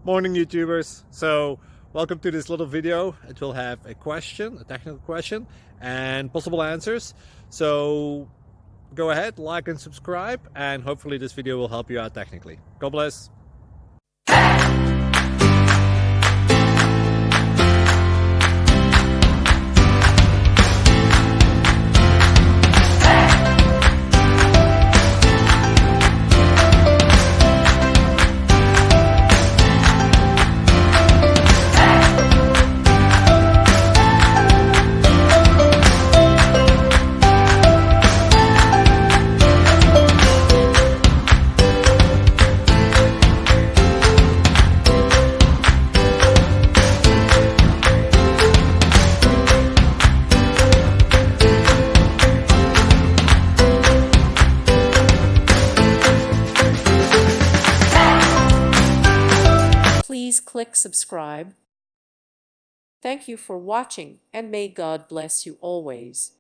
Morning YouTubers. So welcome to this little video. It will have a question, a technical question, and possible answers. So go ahead, like and subscribe, and hopefully this video will help you out technically. God bless. Please click subscribe. Thank you for watching, and may God bless you always.